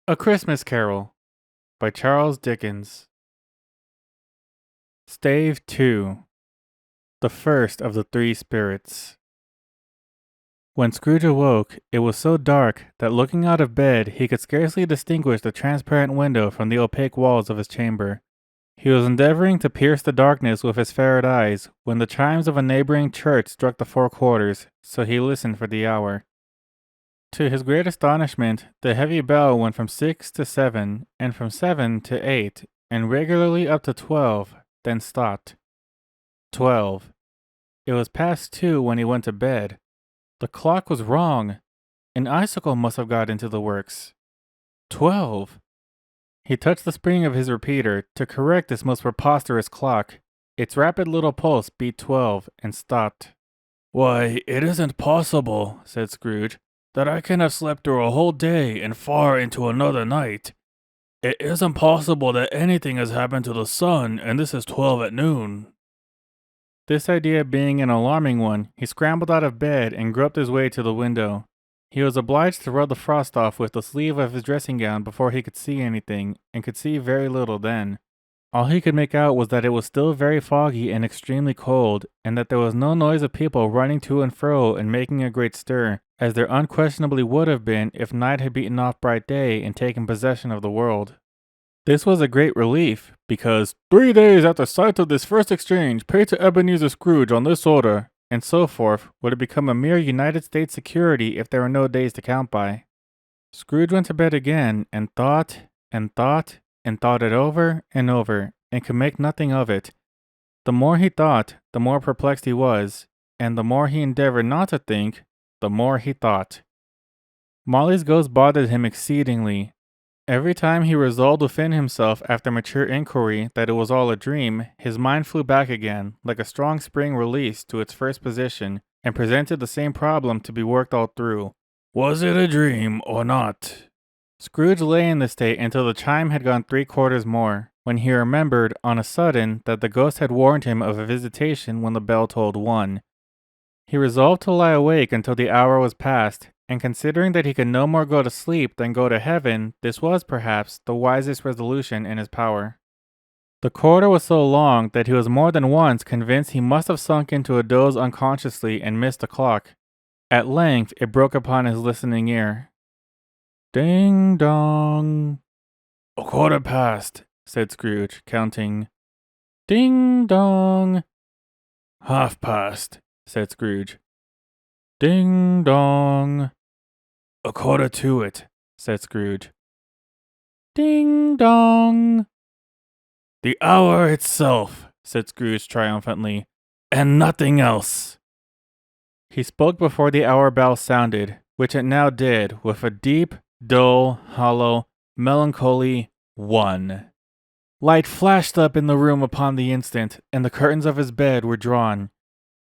A Christmas Carol by Charles Dickens. Stave 2. The first of the three spirits. When Scrooge awoke, it was so dark that looking out of bed he could scarcely distinguish the transparent window from the opaque walls of his chamber. He was endeavoring to pierce the darkness with his ferret eyes when the chimes of a neighboring church struck the 4 quarters, so he listened for the hour. To his great astonishment, the heavy bell went from 6 to 7, and from 7 to 8, and regularly up to 12, then stopped. 12. It was past 2 when he went to bed. The clock was wrong. An icicle must have got into the works. 12. He touched the spring of his repeater to correct this most preposterous clock. Its rapid little pulse beat 12 and stopped. "Why, it isn't possible," said Scrooge, "that I can have slept through a whole day and far into another night. It isn't possible that anything has happened to the sun, and this is 12 at noon." This idea being an alarming one, he scrambled out of bed and groped his way to the window. He was obliged to rub the frost off with the sleeve of his dressing gown before he could see anything, and could see very little then. All he could make out was that it was still very foggy and extremely cold, and that there was no noise of people running to and fro and making a great stir, as there unquestionably would have been if night had beaten off bright day and taken possession of the world. This was a great relief, because 3 days after sight of this first exchange, pay to Ebenezer Scrooge on this order, and so forth, would have become a mere United States security if there were no days to count by. Scrooge went to bed again, and thought, and thought, and thought it over, and could make nothing of it. The more he thought, the more perplexed he was, and the more he endeavored not to think, the more he thought. Molly's ghost bothered him exceedingly. Every time he resolved within himself after mature inquiry that it was all a dream, his mind flew back again, like a strong spring released to its first position, and presented the same problem to be worked all through. Was it a dream or not? Scrooge lay in this state until the chime had gone 3/4 more, when he remembered, on a sudden, that the ghost had warned him of a visitation when the bell tolled 1. He resolved to lie awake until the hour was past, and considering that he could no more go to sleep than go to heaven, this was, perhaps, the wisest resolution in his power. The corridor was so long that he was more than once convinced he must have sunk into a doze unconsciously and missed the clock. At length it broke upon his listening ear. Ding dong. "A quarter past," said Scrooge, counting. Ding dong. "Half past," said Scrooge. Ding dong. "A quarter to it," said Scrooge. Ding dong. "The hour itself," said Scrooge triumphantly, "and nothing else." He spoke before the hour bell sounded, which it now did, with a deep, dull, hollow, melancholy 1. Light flashed up in the room upon the instant, and the curtains of his bed were drawn.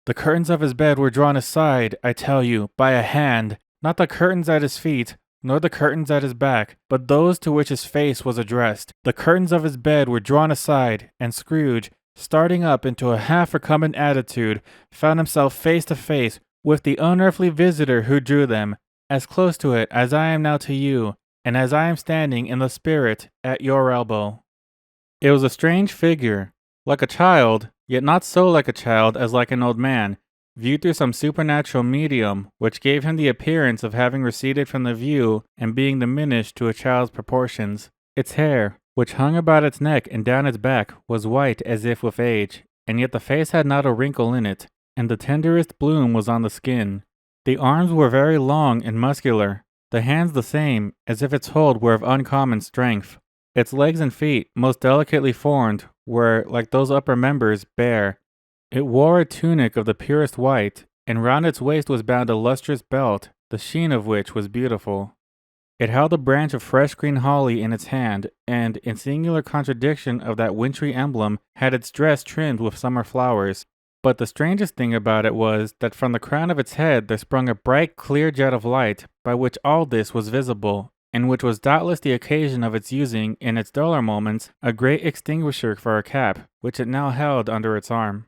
The curtains of his bed were drawn aside, I tell you, by a hand, not the curtains at his feet, nor the curtains at his back, but those to which his face was addressed. The curtains of his bed were drawn aside, and Scrooge, starting up into a half-recumbent attitude, found himself face to face with the unearthly visitor who drew them, as close to it as I am now to you, and as I am standing in the spirit at your elbow. It was a strange figure, like a child, yet not so like a child as like an old man, viewed through some supernatural medium, which gave him the appearance of having receded from the view and being diminished to a child's proportions. Its hair, which hung about its neck and down its back, was white as if with age, and yet the face had not a wrinkle in it, and the tenderest bloom was on the skin. The arms were very long and muscular, the hands the same, as if its hold were of uncommon strength. Its legs and feet, most delicately formed, were, like those upper members, bare. It wore a tunic of the purest white, and round its waist was bound a lustrous belt, the sheen of which was beautiful. It held a branch of fresh green holly in its hand, and, in singular contradiction of that wintry emblem, had its dress trimmed with summer flowers. But the strangest thing about it was that from the crown of its head there sprung a bright, clear jet of light, by which all this was visible, and which was doubtless the occasion of its using, in its duller moments, a great extinguisher for a cap, which it now held under its arm.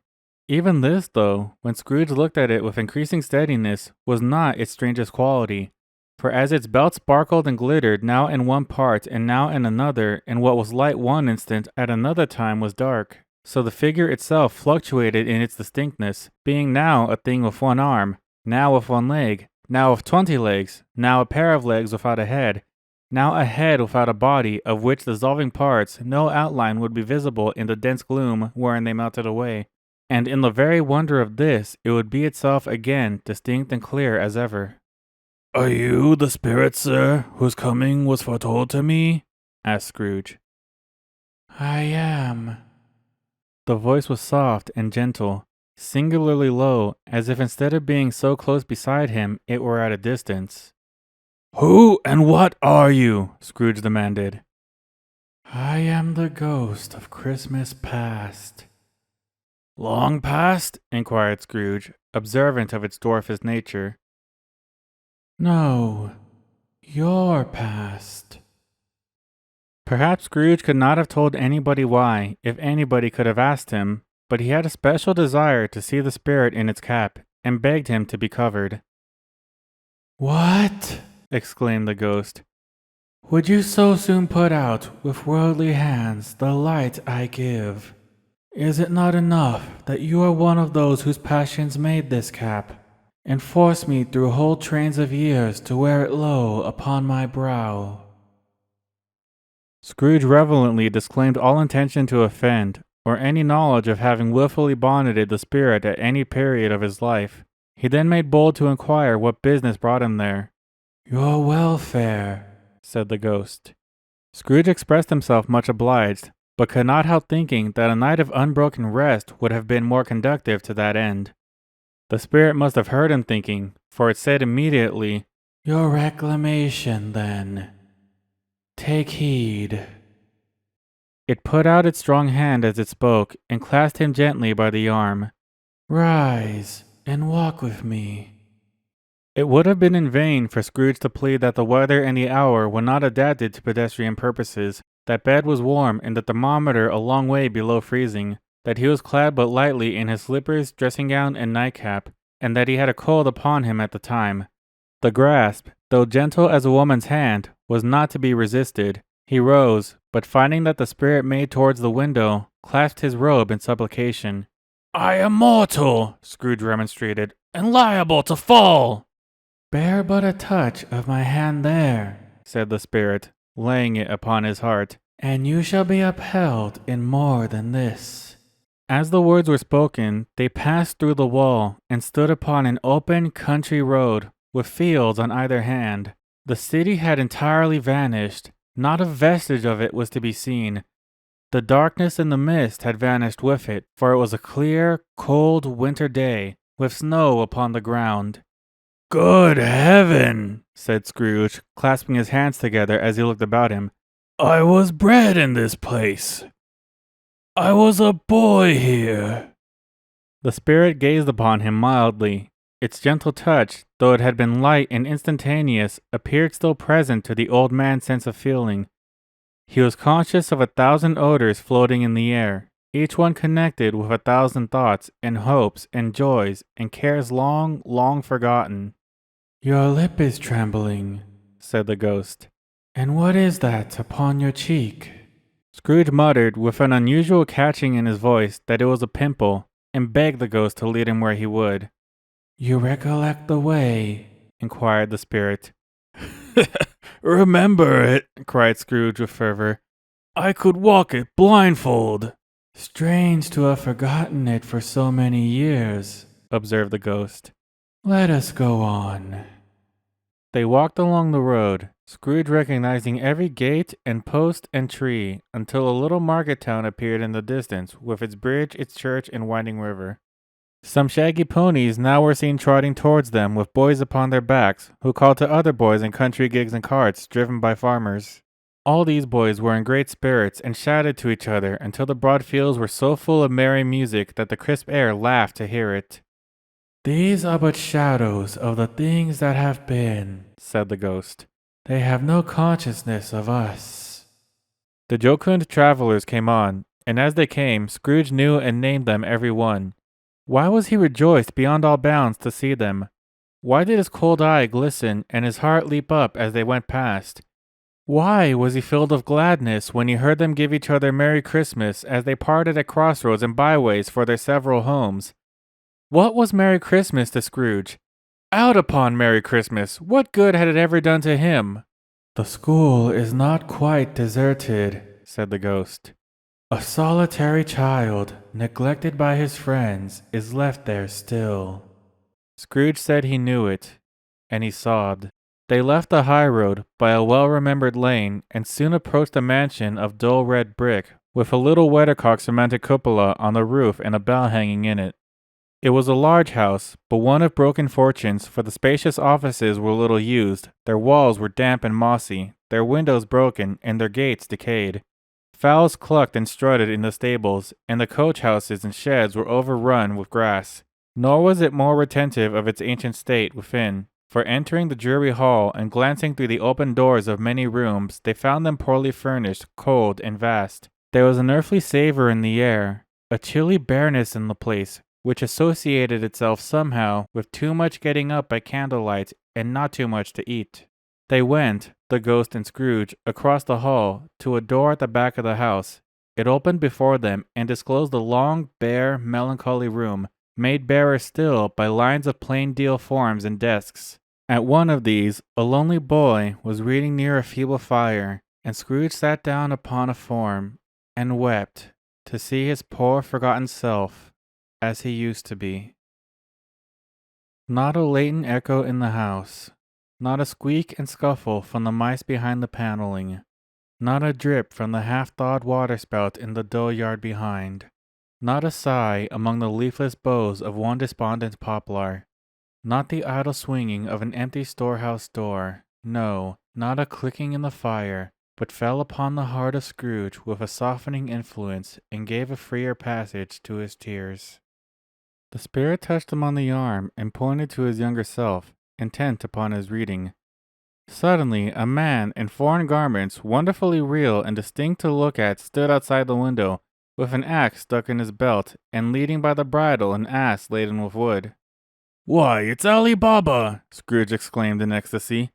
Even this, though, when Scrooge looked at it with increasing steadiness, was not its strangest quality. For as its belt sparkled and glittered now in one part and now in another, and what was light one instant at another time was dark, so the figure itself fluctuated in its distinctness, being now a thing with one arm, now with one leg, now with 20 legs, now a pair of legs without a head, now a head without a body, of which the dissolving parts no outline would be visible in the dense gloom wherein they melted away. And in the very wonder of this, it would be itself again distinct and clear as ever. "Are you the spirit, sir, whose coming was foretold to me?" asked Scrooge. "I am." The voice was soft and gentle, singularly low, as if instead of being so close beside him, it were at a distance. "Who and what are you?" Scrooge demanded. "I am the ghost of Christmas past." "Long past?" inquired Scrooge, observant of its dwarfish nature. "No, your past." Perhaps Scrooge could not have told anybody why, if anybody could have asked him, but he had a special desire to see the spirit in its cap, and begged him to be covered. "What?" exclaimed the ghost. "Would you so soon put out with worldly hands the light I give? Is it not enough that you are one of those whose passions made this cap, and forced me through whole trains of years to wear it low upon my brow?" Scrooge reverently disclaimed all intention to offend, or any knowledge of having willfully bonneted the spirit at any period of his life. He then made bold to inquire what business brought him there. "Your welfare," said the ghost. Scrooge expressed himself much obliged, but could not help thinking that a night of unbroken rest would have been more conducive to that end. The spirit must have heard him thinking, for it said immediately, "Your reclamation, then. Take heed." It put out its strong hand as it spoke, and clasped him gently by the arm. "Rise, and walk with me." It would have been in vain for Scrooge to plead that the weather and the hour were not adapted to pedestrian purposes, that bed was warm and the thermometer a long way below freezing, that he was clad but lightly in his slippers, dressing gown, and nightcap, and that he had a cold upon him at the time. The grasp, though gentle as a woman's hand, was not to be resisted. He rose, but finding that the spirit made towards the window, clasped his robe in supplication. "I am mortal," Scrooge remonstrated, "and liable to fall." "Bear but a touch of my hand there," said the spirit, laying it upon his heart, "and you shall be upheld in more than this." As the words were spoken, they passed through the wall, and stood upon an open country road, with fields on either hand. The city had entirely vanished. Not a vestige of it was to be seen. The darkness and the mist had vanished with it, for it was a clear, cold winter day, with snow upon the ground. "Good heaven!" said Scrooge, clasping his hands together as he looked about him. "I was bred in this place. I was a boy here." The spirit gazed upon him mildly. Its gentle touch, though it had been light and instantaneous, appeared still present to the old man's sense of feeling. He was conscious of 1,000 odors floating in the air, each one connected with 1,000 thoughts and hopes and joys and cares long, long forgotten. "Your lip is trembling," said the ghost. "And what is that upon your cheek?" Scrooge muttered with an unusual catching in his voice that it was a pimple, and begged the ghost to lead him where he would. "You recollect the way?" inquired the spirit. "Remember it," cried Scrooge with fervor. "I could walk it blindfold." "Strange to have forgotten it for so many years," observed the ghost. "Let us go on." They walked along the road, Scrooge recognizing every gate and post and tree, until a little market town appeared in the distance, with its bridge, its church, and winding river. Some shaggy ponies now were seen trotting towards them with boys upon their backs, who called to other boys in country gigs and carts driven by farmers. All these boys were in great spirits and shouted to each other until the broad fields were so full of merry music that the crisp air laughed to hear it. "These are but shadows of the things that have been," said the ghost. "They have no consciousness of us." The jocund travelers came on, and as they came, Scrooge knew and named them every one. Why was he rejoiced beyond all bounds to see them? Why did his cold eye glisten and his heart leap up as they went past? Why was he filled with gladness when he heard them give each other Merry Christmas as they parted at crossroads and byways for their several homes? What was Merry Christmas to Scrooge? Out upon Merry Christmas! What good had it ever done to him? The school is not quite deserted, said the ghost. A solitary child, neglected by his friends, is left there still. Scrooge said he knew it, and he sobbed. They left the high road by a well-remembered lane and soon approached a mansion of dull red brick with a little weathercock-cemented cupola on the roof and a bell hanging in it. It was a large house, but one of broken fortunes, for the spacious offices were little used, their walls were damp and mossy, their windows broken, and their gates decayed. Fowls clucked and strutted in the stables, and the coach-houses and sheds were overrun with grass. Nor was it more retentive of its ancient state within, for entering the dreary hall and glancing through the open doors of many rooms, they found them poorly furnished, cold, and vast. There was an earthly savour in the air, a chilly bareness in the place, which associated itself somehow with too much getting up by candlelight and not too much to eat. They went, the ghost and Scrooge, across the hall to a door at the back of the house. It opened before them and disclosed a long, bare, melancholy room, made barer still by lines of plain deal forms and desks. At one of these, a lonely boy was reading near a feeble fire, and Scrooge sat down upon a form and wept to see his poor forgotten self as he used to be. Not a latent echo in the house, not a squeak and scuffle from the mice behind the paneling, not a drip from the half-thawed waterspout in the dull yard behind, not a sigh among the leafless boughs of one despondent poplar, not the idle swinging of an empty storehouse door, no, not a clicking in the fire, but fell upon the heart of Scrooge with a softening influence and gave a freer passage to his tears. The spirit touched him on the arm and pointed to his younger self, intent upon his reading. Suddenly, a man in foreign garments, wonderfully real and distinct to look at, stood outside the window, with an axe stuck in his belt, and leading by the bridle an ass laden with wood. "Why, it's Ali Baba!" Scrooge exclaimed in ecstasy.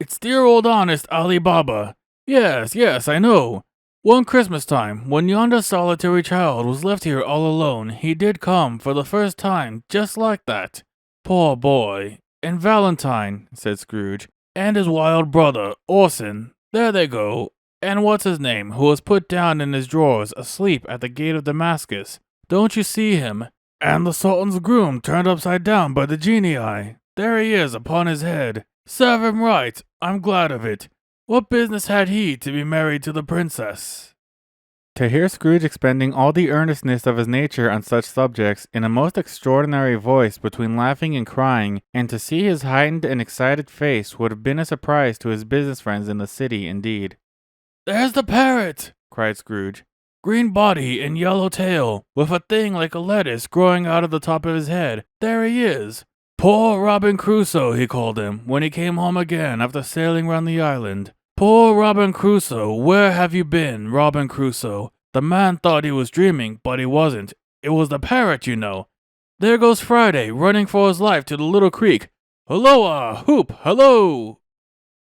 "It's dear old honest Ali Baba! Yes, yes, I know. One Christmas time, when yonder solitary child was left here all alone, he did come for the first time, just like that. Poor boy. And Valentine," said Scrooge, "and his wild brother, Orson. There they go. And what's his name, who was put down in his drawers, asleep at the gate of Damascus. Don't you see him? And the Sultan's groom turned upside down by the genii. There he is upon his head. Serve him right. I'm glad of it. What business had he to be married to the princess?" To hear Scrooge expending all the earnestness of his nature on such subjects in a most extraordinary voice between laughing and crying, and to see his heightened and excited face would have been a surprise to his business friends in the city indeed. "There's the parrot!" cried Scrooge. "Green body and yellow tail, with a thing like a lettuce growing out of the top of his head. There he is. Poor Robin Crusoe, he called him, when he came home again after sailing round the island. Poor Robin Crusoe, where have you been, Robin Crusoe? The man thought he was dreaming, but he wasn't. It was the parrot, you know. There goes Friday, running for his life to the little creek. Hulloa! Hoop! Hullo!"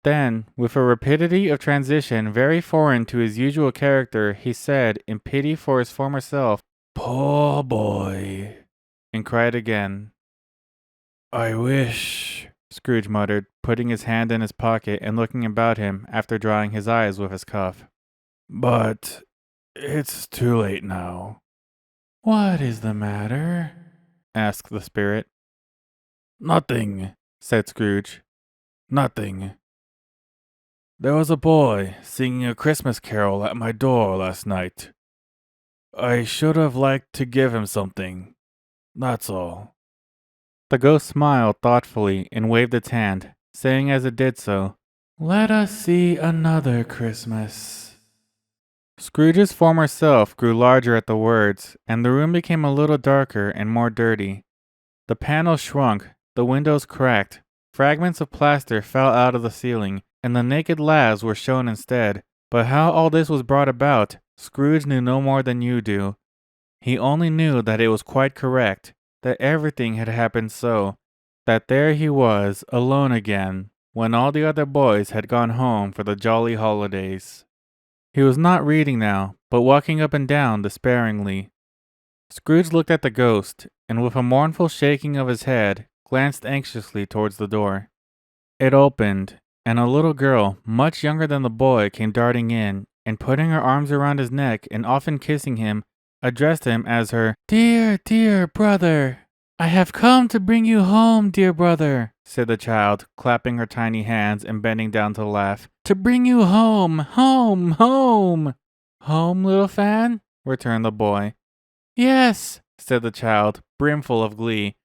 Then, with a rapidity of transition very foreign to his usual character, he said, in pity for his former self, "Poor boy," and cried again. "I wish," Scrooge muttered, putting his hand in his pocket and looking about him after drying his eyes with his cuff. "But it's too late now." "What is the matter?" asked the spirit. "Nothing," said Scrooge. "Nothing. There was a boy singing a Christmas carol at my door last night. I should have liked to give him something. That's all." The ghost smiled thoughtfully and waved its hand, saying as it did so, "Let us see another Christmas." Scrooge's former self grew larger at the words, and the room became a little darker and more dirty. The panels shrunk, the windows cracked, fragments of plaster fell out of the ceiling, and the naked laths were shown instead. But how all this was brought about, Scrooge knew no more than you do. He only knew that it was quite correct, that everything had happened so, that there he was, alone again, when all the other boys had gone home for the jolly holidays. He was not reading now, but walking up and down despairingly. Scrooge looked at the ghost, and with a mournful shaking of his head, glanced anxiously towards the door. It opened, and a little girl, much younger than the boy, came darting in, and putting her arms around his neck and often kissing him, addressed him as her "Dear, dear brother." "I have come to bring you home, dear brother," said the child, clapping her tiny hands and bending down to laugh. "To bring you home, home, home." "Home, little Fan?" returned the boy. "Yes," said the child, brimful of glee.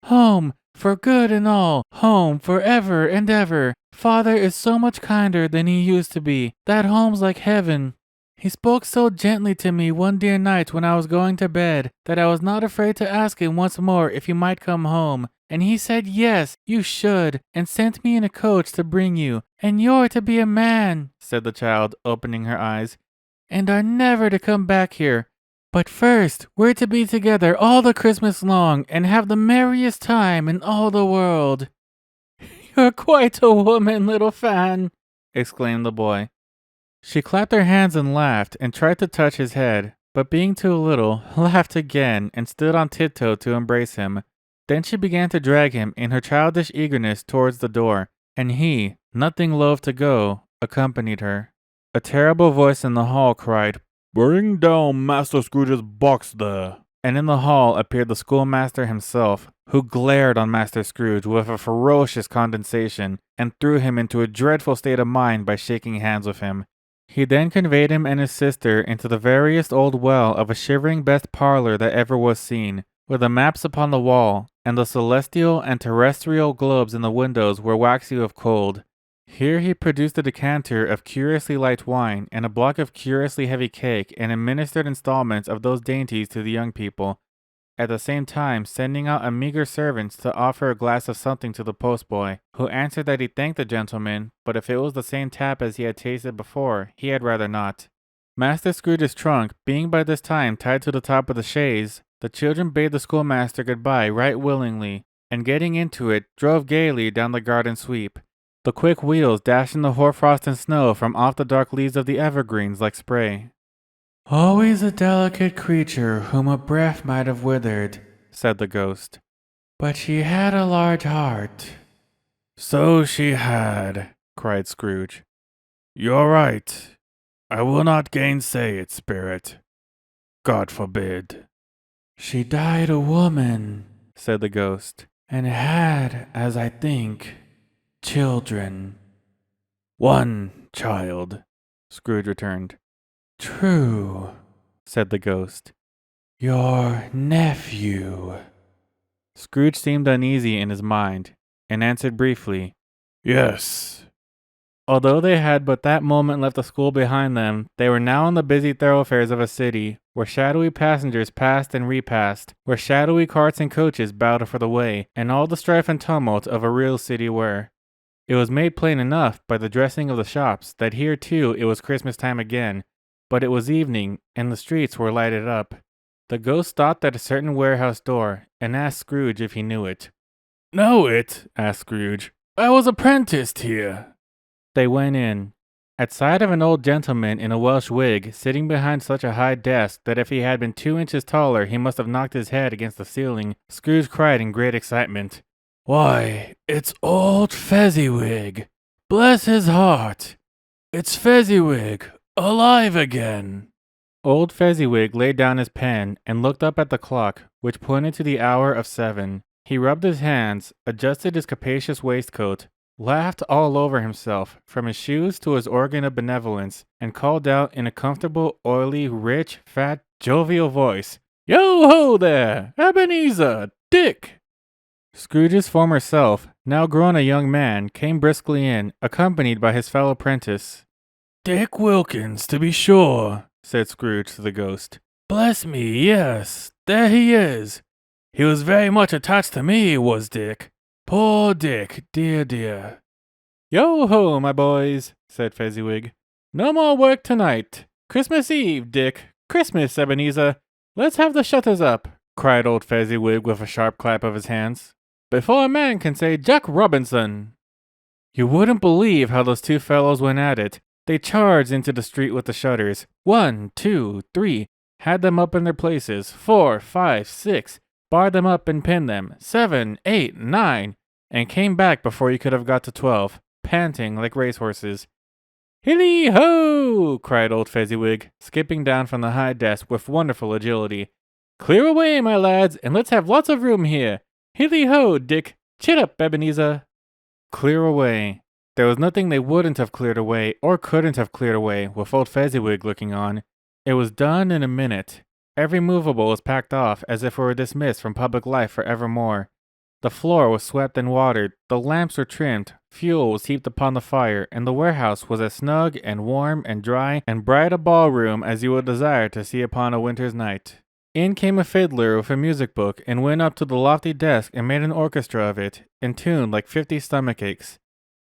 "Home, for good and all. Home, for ever and ever. Father is so much kinder than he used to be. That home's like heaven. He spoke so gently to me one dear night when I was going to bed that I was not afraid to ask him once more if he might come home. And he said yes, you should, and sent me in a coach to bring you. And you're to be a man," said the child, opening her eyes, "and are never to come back here. But first, we're to be together all the Christmas long and have the merriest time in all the world." "You're quite a woman, little Fan," exclaimed the boy. She clapped her hands and laughed and tried to touch his head, but being too little, laughed again and stood on tiptoe to embrace him. Then she began to drag him in her childish eagerness towards the door, and he, nothing loath to go, accompanied her. A terrible voice in the hall cried, "Bring down Master Scrooge's box there." And in the hall appeared the schoolmaster himself, who glared on Master Scrooge with a ferocious condescension, and threw him into a dreadful state of mind by shaking hands with him. He then conveyed him and his sister into the veriest old well of a shivering best parlor that ever was seen, where the maps upon the wall, and the celestial and terrestrial globes in the windows were waxy with cold. Here he produced a decanter of curiously light wine and a block of curiously heavy cake, and administered installments of those dainties to the young people, at the same time sending out a meager servant to offer a glass of something to the postboy, who answered that he thanked the gentleman, but if it was the same tap as he had tasted before, he had rather not. Master Scrooge's trunk being by this time tied to the top of the chaise, the children bade the schoolmaster goodbye right willingly, and getting into it, drove gaily down the garden sweep, the quick wheels dashing the hoarfrost and snow from off the dark leaves of the evergreens like spray. "Always a delicate creature whom a breath might have withered," said the ghost. "But she had a large heart." "So she had," cried Scrooge. "You're right. I will not gainsay it, spirit. God forbid." "She died a woman," said the ghost, "and had, as I think, children." "One child," Scrooge returned. "True," said the ghost. "Your nephew." Scrooge seemed uneasy in his mind, and answered briefly, "Yes." Although they had but that moment left the school behind them, they were now on the busy thoroughfares of a city, where shadowy passengers passed and repassed, where shadowy carts and coaches bowed for the way, and all the strife and tumult of a real city were. It was made plain enough by the dressing of the shops that here too it was Christmas time again, but it was evening, and the streets were lighted up. The ghost stopped at a certain warehouse door, and asked Scrooge if he knew it. "Know it?" asked Scrooge. "I was apprenticed here." They went in. At sight of an old gentleman in a Welsh wig sitting behind such a high desk that if he had been 2 inches taller he must have knocked his head against the ceiling, Scrooge cried in great excitement, "Why, it's old Fezziwig! Bless his heart! It's Fezziwig! Alive again!" Old Fezziwig laid down his pen and looked up at the clock, which pointed to the hour of 7. He rubbed his hands, adjusted his capacious waistcoat, laughed all over himself, from his shoes to his organ of benevolence, and called out in a comfortable, oily, rich, fat, jovial voice, "Yo-ho there! Ebenezer! Dick!" Scrooge's former self, now grown a young man, came briskly in, accompanied by his fellow apprentice. "Dick Wilkins, to be sure," said Scrooge to the ghost. "Bless me, yes, there he is. He was very much attached to me, was Dick. Poor Dick, dear, dear." "Yo-ho, my boys," said Fezziwig. "No more work tonight. Christmas Eve, Dick. Christmas, Ebenezer. Let's have the shutters up," cried old Fezziwig with a sharp clap of his hands. before a man can say Jack Robinson. You wouldn't believe how those two fellows went at it. They charged into the street with the shutters. 1, 2, 3, had them up in their places. 4, 5, 6, barred them up and pinned them. 7, 8, 9, and came back before you could have got to 12, panting like racehorses. Hilly-ho! Cried old Fezziwig, skipping down from the high desk with wonderful agility. Clear away, my lads, and let's have lots of room here. Hilly-ho, Dick! Chit up, Ebenezer! Clear away. There was nothing they wouldn't have cleared away or couldn't have cleared away with old Fezziwig looking on. It was done in a minute. Every movable was packed off as if it were dismissed from public life for evermore. The floor was swept and watered, the lamps were trimmed, fuel was heaped upon the fire, and the warehouse was as snug and warm and dry and bright a ballroom as you would desire to see upon a winter's night. In came a fiddler with a music book and went up to the lofty desk and made an orchestra of it, in tune like 50 stomachaches.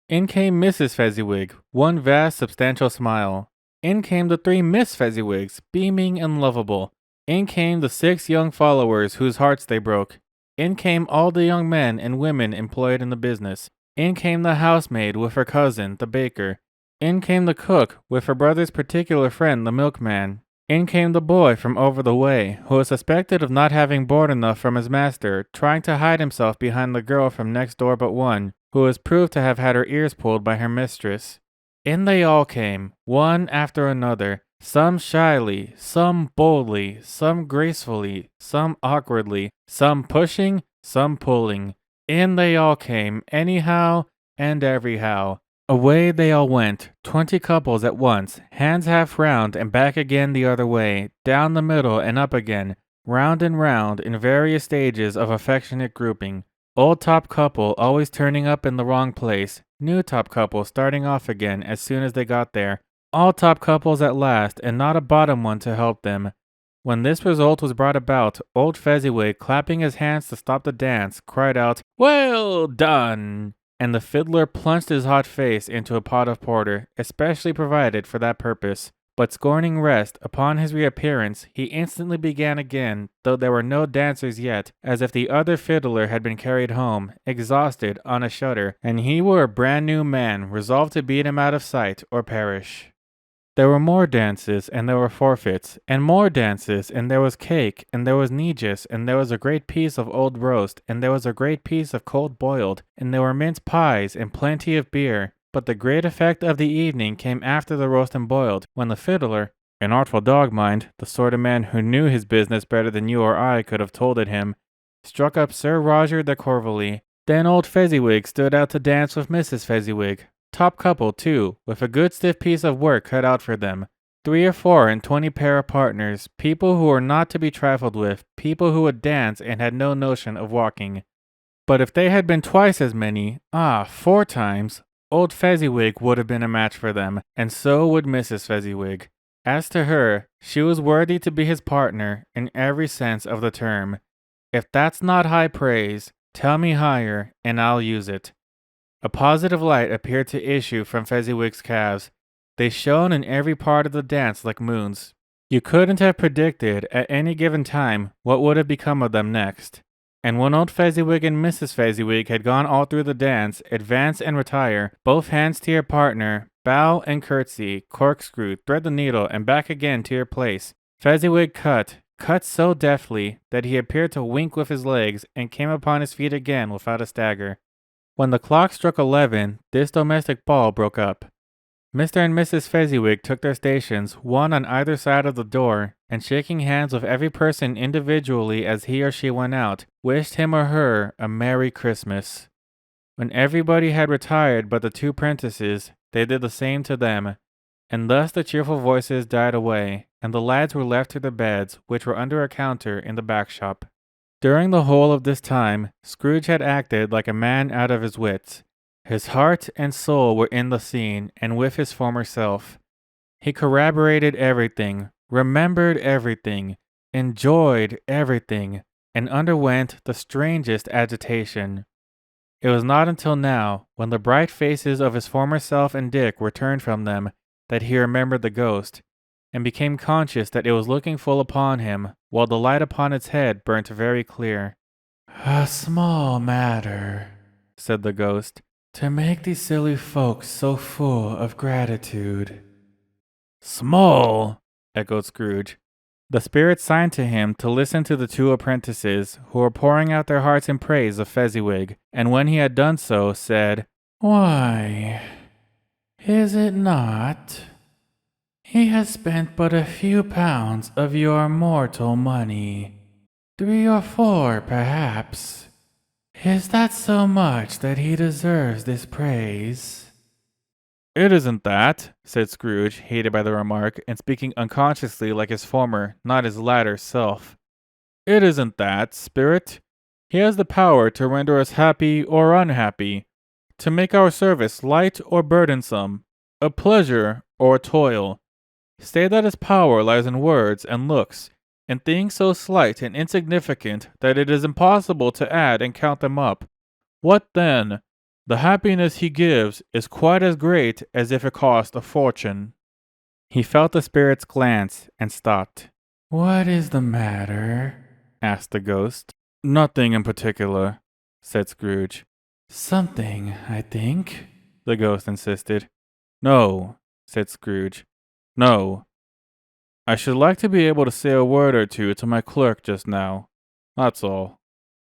In came Mrs. Fezziwig, one vast substantial smile. In came the 3 Miss Fezziwigs, beaming and lovable. In came the 6 young followers whose hearts they broke. In came all the young men and women employed in the business. In came the housemaid with her cousin, the baker. In came the cook with her brother's particular friend, the milkman. In came the boy from over the way, who was suspected of not having board enough from his master, trying to hide himself behind the girl from next door but one, who was proved to have had her ears pulled by her mistress. In they all came, one after another, some shyly, some boldly, some gracefully, some awkwardly, some pushing, some pulling. In they all came, anyhow and everyhow. Away they all went, 20 couples at once, hands half round and back again the other way, down the middle and up again, round and round in various stages of affectionate grouping. Old top couple always turning up in the wrong place, new top couple starting off again as soon as they got there, all top couples at last and not a bottom one to help them. When this result was brought about, old Fezziwig, clapping his hands to stop the dance, cried out, "Well done!" And the fiddler plunged his hot face into a pot of porter, especially provided for that purpose. But scorning rest, upon his reappearance, he instantly began again, though there were no dancers yet, as if the other fiddler had been carried home, exhausted, on a shutter, and he were a brand new man, resolved to beat him out of sight or perish. There were more dances, and there were forfeits, and more dances, and there was cake, and there was negus, and there was a great piece of old roast, and there was a great piece of cold boiled, and there were mince pies, and plenty of beer. But the great effect of the evening came after the roast and boiled, when the fiddler, an artful dog, mind, the sort of man who knew his business better than you or I could have told it him, struck up Sir Roger de Coverley. Then old Fezziwig stood out to dance with Mrs. Fezziwig. Top couple, too, with a good stiff piece of work cut out for them. 3 or 4 and 20 pair of partners, people who were not to be trifled with, people who would dance and had no notion of walking. But if they had been twice as many, 4 times, old Fezziwig would have been a match for them, and so would Mrs. Fezziwig. As to her, she was worthy to be his partner in every sense of the term. If that's not high praise, tell me higher, and I'll use it. A positive light appeared to issue from Fezziwig's calves. They shone in every part of the dance like moons. You couldn't have predicted at any given time what would have become of them next. And when old Fezziwig and Mrs. Fezziwig had gone all through the dance, advance and retire, both hands to your partner, bow and curtsy, corkscrew, thread the needle, and back again to your place, Fezziwig cut so deftly that he appeared to wink with his legs and came upon his feet again without a stagger. When the clock struck 11, this domestic ball broke up. Mr. and Mrs. Fezziwig took their stations, one on either side of the door, and shaking hands with every person individually as he or she went out, wished him or her a Merry Christmas. When everybody had retired but the 2 prentices, they did the same to them, and thus the cheerful voices died away, and the lads were left to their beds, which were under a counter in the back shop. During the whole of this time, Scrooge had acted like a man out of his wits. His heart and soul were in the scene, and with his former self. He corroborated everything, remembered everything, enjoyed everything, and underwent the strangest agitation. It was not until now, when the bright faces of his former self and Dick were turned from them, that he remembered the ghost, and became conscious that it was looking full upon him, while the light upon its head burnt very clear. A small matter, said the ghost, to make these silly folks so full of gratitude. Small, echoed Scrooge. The spirit signed to him to listen to the two apprentices, who were pouring out their hearts in praise of Fezziwig, and when he had done so, said, Why, is it not? He has spent but a few pounds of your mortal money. 3 or 4, perhaps. Is that so much that he deserves this praise? It isn't that, said Scrooge, hated by the remark, and speaking unconsciously like his former, not his latter, self. It isn't that, spirit. He has the power to render us happy or unhappy, to make our service light or burdensome, a pleasure or a toil. Say that his power lies in words and looks, in things so slight and insignificant that it is impossible to add and count them up. What then? The happiness he gives is quite as great as if it cost a fortune. He felt the spirit's glance and stopped. What is the matter? Asked the ghost. Nothing in particular, said Scrooge. Something, I think, the ghost insisted. No, said Scrooge. No. I should like to be able to say a word or two to my clerk just now. That's all.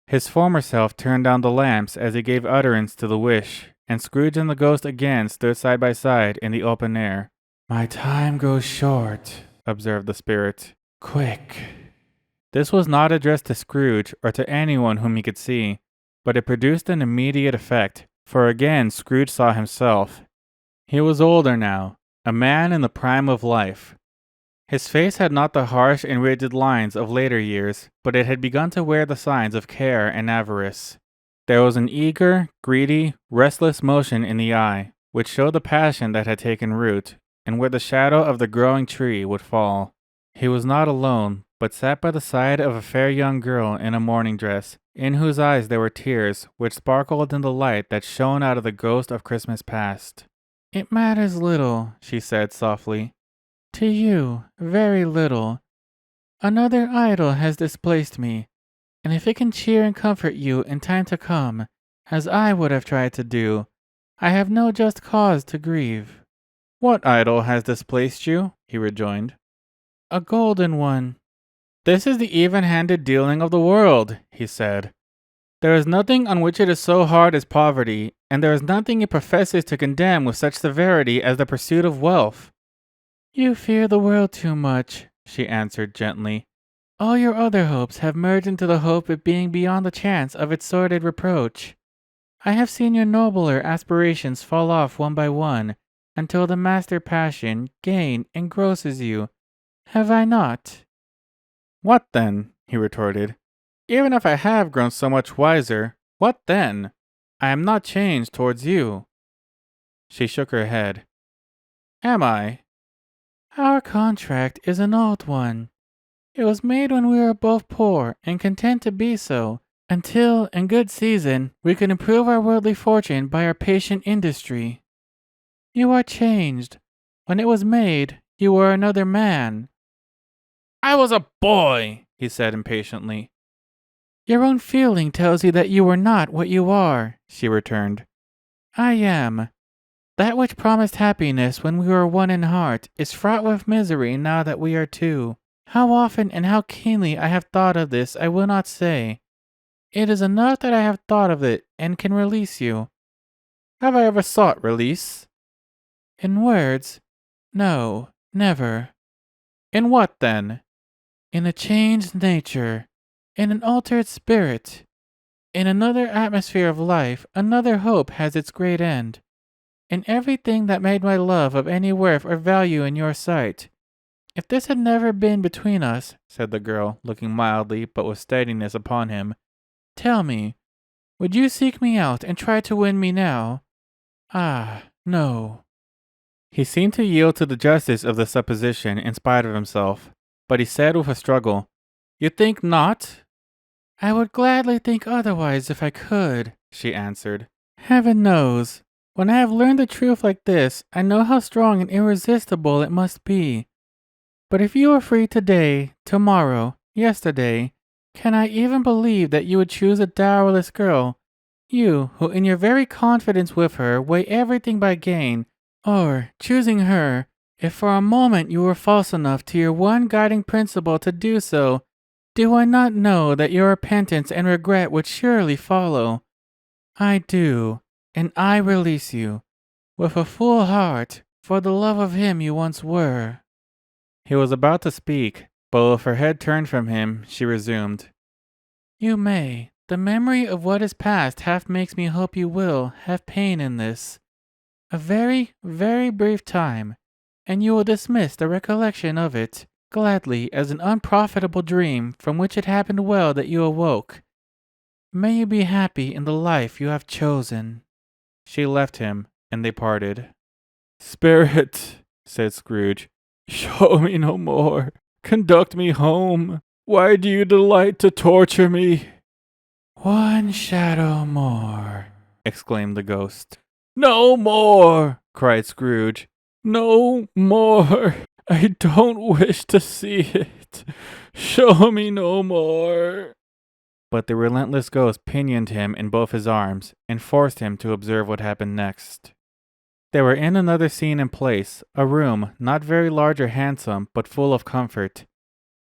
His former self turned down the lamps as he gave utterance to the wish, and Scrooge and the ghost again stood side by side in the open air. My time goes short, observed the spirit. Quick. This was not addressed to Scrooge or to anyone whom he could see, but it produced an immediate effect, for again Scrooge saw himself. He was older now, a man in the prime of life. His face had not the harsh and rigid lines of later years, but it had begun to wear the signs of care and avarice. There was an eager, greedy, restless motion in the eye, which showed the passion that had taken root, and where the shadow of the growing tree would fall. He was not alone, but sat by the side of a fair young girl in a mourning dress, in whose eyes there were tears, which sparkled in the light that shone out of the ghost of Christmas past. It matters little, she said softly. To you, very little. Another idol has displaced me, and if it can cheer and comfort you in time to come, as I would have tried to do, I have no just cause to grieve. What idol has displaced you? He rejoined. A golden one. This is the even-handed dealing of the world, he said. There is nothing on which it is so hard as poverty, and there is nothing it professes to condemn with such severity as the pursuit of wealth. You fear the world too much, she answered gently. All your other hopes have merged into the hope of being beyond the chance of its sordid reproach. I have seen your nobler aspirations fall off one by one, until the master passion, gain, engrosses you. Have I not? What then? He retorted. Even if I have grown so much wiser, what then? I am not changed towards you. She shook her head. Am I? Our contract is an old one. It was made when we were both poor and content to be so, until, in good season, we could improve our worldly fortune by our patient industry. You are changed. When it was made, you were another man. I was a boy, he said impatiently. Your own feeling tells you that you were not what you are, she returned. I am. That which promised happiness when we were one in heart is fraught with misery now that we are two. How often and how keenly I have thought of this I will not say. It is enough that I have thought of it and can release you. Have I ever sought release? In words? No, never. In what then? In a changed nature, in an altered spirit. In another atmosphere of life, another hope has its great end. In everything that made my love of any worth or value in your sight. If this had never been between us, said the girl, looking mildly but with steadiness upon him, tell me, would you seek me out and try to win me now? Ah, no. He seemed to yield to the justice of the supposition in spite of himself, but he said with a struggle, You think not? I would gladly think otherwise if I could, she answered. Heaven knows. When I have learned the truth like this, I know how strong and irresistible it must be. But if you are free today, tomorrow, yesterday, Can I even believe that you would choose a dowerless girl? You, who in your very confidence with her weigh everything by gain, or, choosing her, if for a moment you were false enough to your one guiding principle to do so, do I not know that your repentance and regret would surely follow? I do, and I release you, with a full heart, for the love of him you once were. He was about to speak, but with her head turned from him, she resumed. You may. The memory of what is past half makes me hope you will have pain in this. A very, very brief time, and you will dismiss the recollection of it gladly as an unprofitable dream from which it happened well that you awoke. May you be happy in the life you have chosen. She left him, and they parted. Spirit, said Scrooge, show me no more. Conduct me home. Why do you delight to torture me? One shadow more, exclaimed the ghost. No more, cried Scrooge. No more. I don't wish to see it. Show me no more. But the relentless ghost pinioned him in both his arms and forced him to observe what happened next. They were in another scene and place, a room not very large or handsome, but full of comfort.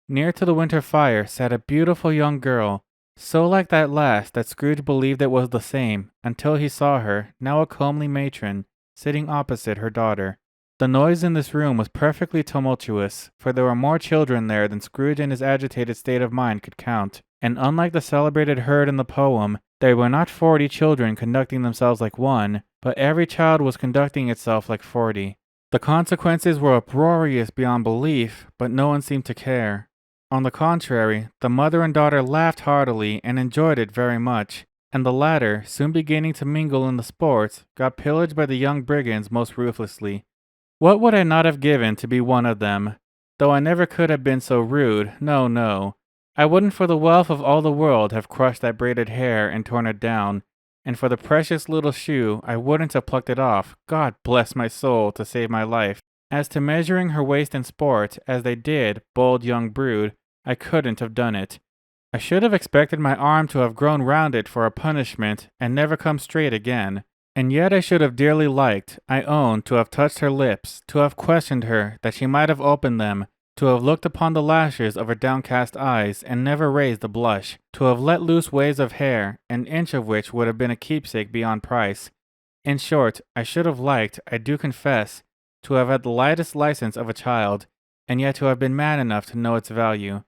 Near to the winter fire sat a beautiful young girl, so like that last that Scrooge believed it was the same, until he saw her, now a comely matron, sitting opposite her daughter. The noise in this room was perfectly tumultuous, for there were more children there than Scrooge in his agitated state of mind could count, and unlike the celebrated herd in the poem, there were not 40 children conducting themselves like one, but every child was conducting itself like 40. The consequences were uproarious beyond belief, but no one seemed to care. On the contrary, the mother and daughter laughed heartily and enjoyed it very much, and the latter, soon beginning to mingle in the sports, got pillaged by the young brigands most ruthlessly. What would I not have given to be one of them? Though I never could have been so rude, no. I wouldn't for the wealth of all the world have crushed that braided hair and torn it down, and for the precious little shoe I wouldn't have plucked it off, God bless my soul, to save my life. As to measuring her waist in sport, as they did, bold young brood, I couldn't have done it. I should have expected my arm to have grown round it for a punishment, and never come straight again. And yet I should have dearly liked, I own, to have touched her lips, to have questioned her, that she might have opened them, to have looked upon the lashes of her downcast eyes, and never raised a blush, to have let loose waves of hair, an inch of which would have been a keepsake beyond price. In short, I should have liked, I do confess, to have had the lightest license of a child, and yet to have been man enough to know its value.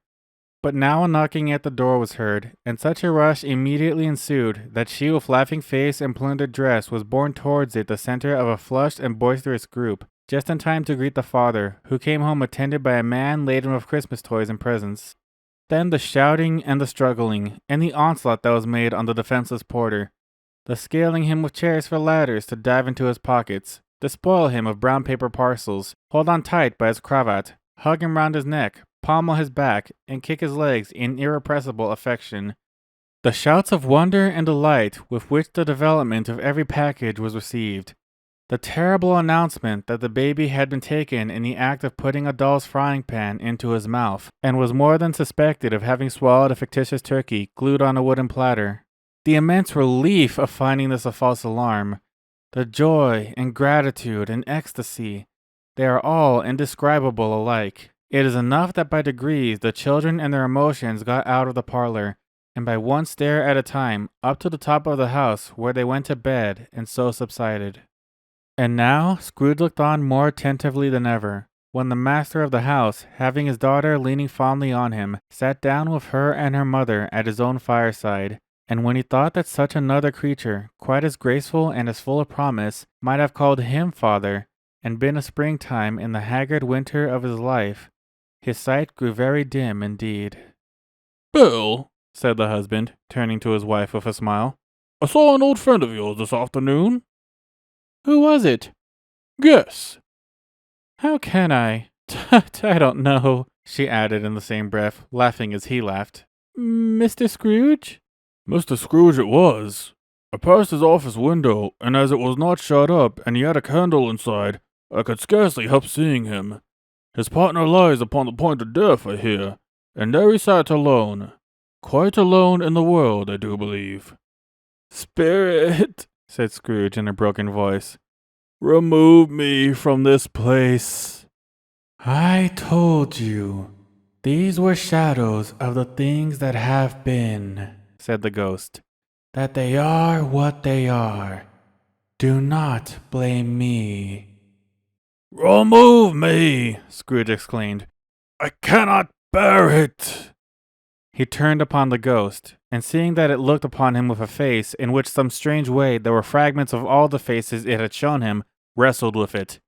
But now a knocking at the door was heard, and such a rush immediately ensued that she with laughing face and plundered dress was borne towards it the center of a flushed and boisterous group, just in time to greet the father, who came home attended by a man laden with Christmas toys and presents. Then the shouting and the struggling, and the onslaught that was made on the defenseless porter, the scaling him with chairs for ladders to dive into his pockets, despoil him of brown paper parcels, hold on tight by his cravat, hug him round his neck, pommel his back, and kick his legs in irrepressible affection. The shouts of wonder and delight with which the development of every package was received. The terrible announcement that the baby had been taken in the act of putting a doll's frying pan into his mouth, and was more than suspected of having swallowed a fictitious turkey glued on a wooden platter. The immense relief of finding this a false alarm. The joy and gratitude and ecstasy. They are all indescribable alike. It is enough that by degrees the children and their emotions got out of the parlor, and by one stair at a time, up to the top of the house where they went to bed, and so subsided. And now Scrooge looked on more attentively than ever, when the master of the house, having his daughter leaning fondly on him, sat down with her and her mother at his own fireside, and when he thought that such another creature, quite as graceful and as full of promise, might have called him father, and been a springtime in the haggard winter of his life, his sight grew very dim indeed. "Bill," said the husband, turning to his wife with a smile, "I saw an old friend of yours this afternoon." "Who was it?" "Guess." "How can I? Tut, I don't know," she added in the same breath, laughing as he laughed. "Mr. Scrooge?" "Mr. Scrooge it was. I passed his office window, and as it was not shut up and he had a candle inside, I could scarcely help seeing him. His partner lies upon the point of death, I hear, and there he sat alone. Quite alone in the world, I do believe. Spirit, said Scrooge in a broken voice, remove me from this place. I told you, these were shadows of the things that have been, said the ghost, that they are what they are. Do not blame me. Remove me, Scrooge exclaimed. I cannot bear it. He turned upon the ghost, and seeing that it looked upon him with a face in which some strange way there were fragments of all the faces it had shown him, wrestled with it.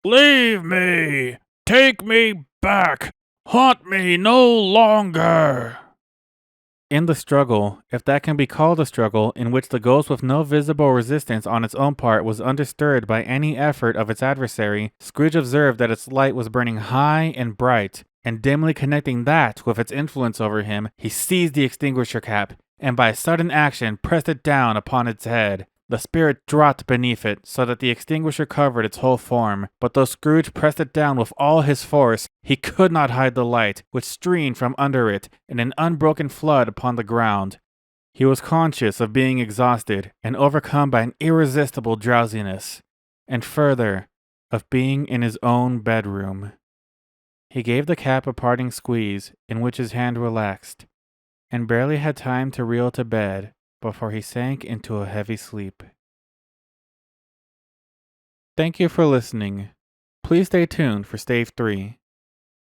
Leave me! Take me back! Haunt me no longer! In the struggle, if that can be called a struggle, in which the ghost with no visible resistance on its own part was undisturbed by any effort of its adversary, Scrooge observed that its light was burning high and bright, and dimly connecting that with its influence over him, he seized the extinguisher cap, and by sudden action pressed it down upon its head. The spirit dropped beneath it, so that the extinguisher covered its whole form, but though Scrooge pressed it down with all his force, he could not hide the light, which streamed from under it in an unbroken flood upon the ground. He was conscious of being exhausted and overcome by an irresistible drowsiness, and further, of being in his own bedroom. He gave the cap a parting squeeze, in which his hand relaxed, and barely had time to reel to bed before he sank into a heavy sleep. Thank you for listening. Please stay tuned for Stave 3.